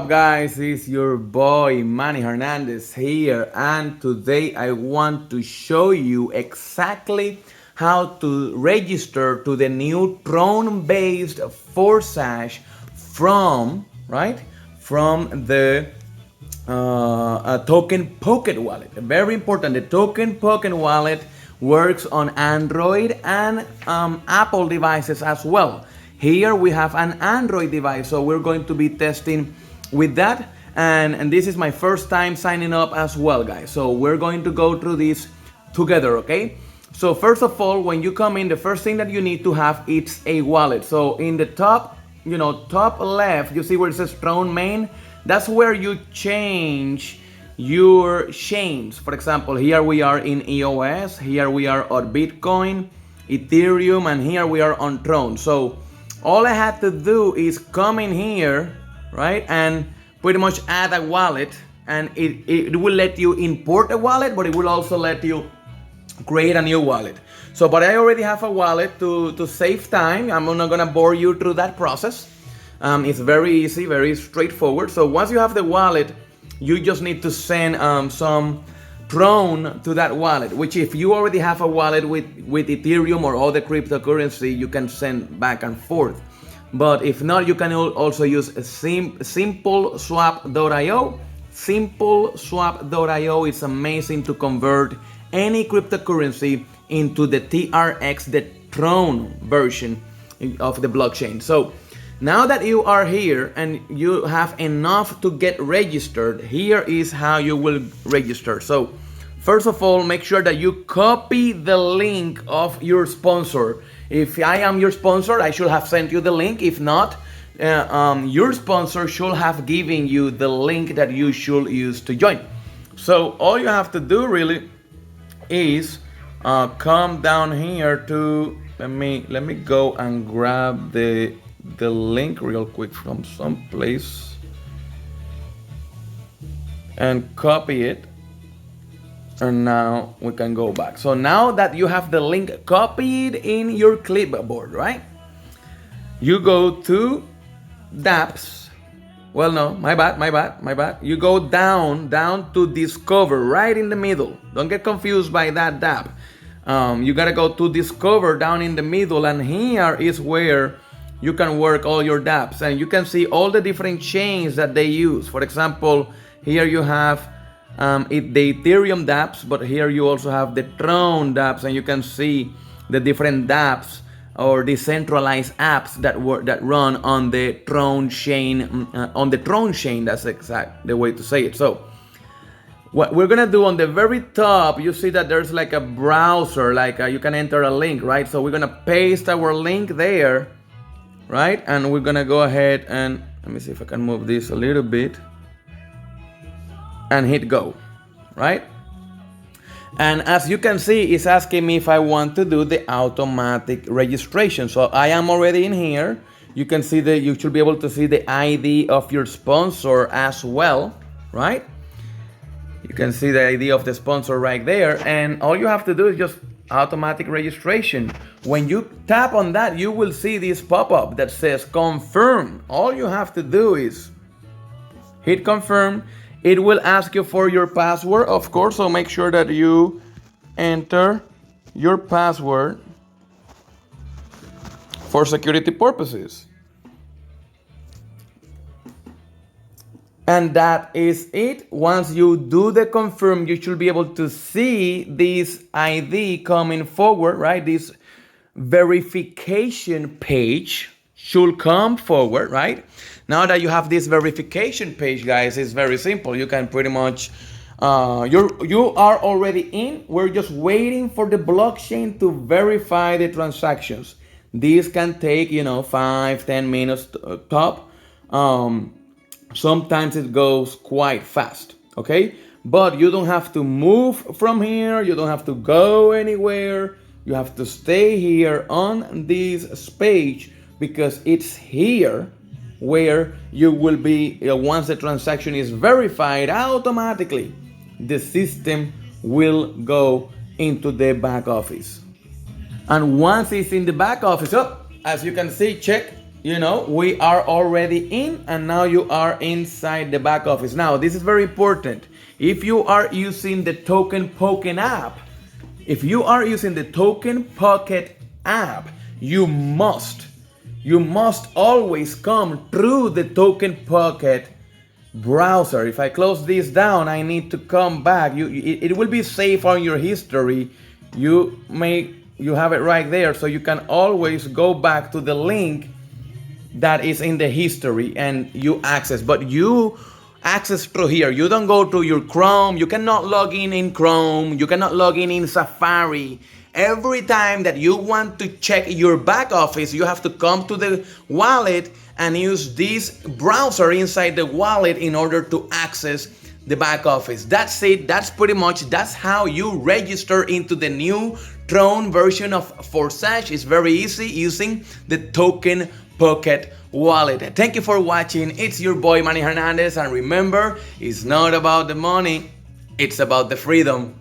Guys, it's your boy Manny Hernandez here, and today I want to show you exactly how to register to the new Tron based Forsage from the a token pocket wallet. Very important. The token pocket wallet works on Android and Apple devices as well. Here we have an Android device, so we're going to be testing with that. And this is my first time signing up as well, guys. So we're going to go through this together, okay? So first of all, when you come in, the first thing that you need to have is a wallet. So in the top, top left, you see where it says Tron main. That's where you change your chains. For example, here we are in EOS, here we are on Bitcoin, Ethereum, and here we are on Tron. So all I had to do is come in here, right, and pretty much add a wallet, and it will let you import a wallet, but it will also let you create a new wallet. So, but I already have a wallet to save time. I'm not gonna bore you through that process. It's very easy, very straightforward. So once you have the wallet, you just need to send some Tron to that wallet, which if you already have a wallet with Ethereum or other cryptocurrency, you can send back and forth. But if not, you can also use simpleswap.io. Simpleswap.io is amazing to convert any cryptocurrency into the TRX, the Tron version of the blockchain. So now that you are here and you have enough to get registered, here is how you will register. So first of all, make sure that you copy the link of your sponsor. If I am your sponsor, I should have sent you the link. If not, your sponsor should have given you the link that you should use to join. So all you have to do really is come down here to, let me go and grab the link real quick from some place and copy it. And now we can go back. So now that you have the link copied in your clipboard, right? You go to dApps. Well, no, my bad. You go down to Discover, right in the middle. Don't get confused by that dApp. You gotta go to Discover down in the middle, and here is where you can work all your dApps, and you can see all the different chains that they use. For example, here you have the Ethereum dApps, but here you also have the Tron dApps, and you can see the different dApps or decentralized apps that run on the Tron chain. That's exact the way to say it. So what we're gonna do on the very top, you see that there's like a browser, you can enter a link, right? So we're gonna paste our link there, right? And we're gonna go ahead and let me see if I can move this a little bit and hit go, right? And as you can see, it's asking me if I want to do the automatic registration. So I am already in here. You can see that you should be able to see the ID of your sponsor as well, right? You can see the ID of the sponsor right there. And all you have to do is just automatic registration. When you tap on that, you will see this pop-up that says confirm. All you have to do is hit confirm. It will ask you for your password, of course, so make sure that you enter your password for security purposes. And that is it. Once you do the confirm, you should be able to see this ID coming forward, right? This verification page should come forward, right? Now that you have this verification page, guys, it's very simple. You can pretty much, you are already in. We're just waiting for the blockchain to verify the transactions. This can take, 5-10 minutes top. Sometimes it goes quite fast, okay? But you don't have to move from here. You don't have to go anywhere. You have to stay here on this page because it's here where you will be, once the transaction is verified, automatically the system will go into the back office. And once it's in the back office, as you can see, check, we are already in, and now you are inside the back office. Now, this is very important. If you are using the Token Pocket app, you must always come through the Token Pocket browser. If I close this down, I need to come back. It will be saved on your history. You have it right there, so you can always go back to the link that is in the history and you access. But you access through here. You don't go to your Chrome. You cannot log in Chrome. You cannot log in Safari. Every time that you want to check your back office, you have to come to the wallet and use this browser inside the wallet in order to access the back office. That's it. That's how you register into the new Tron version of Forsage. It's very easy using the Token Pocket wallet. Thank you for watching. It's your boy Manny Hernandez, and remember, it's not about the money, it's about the freedom.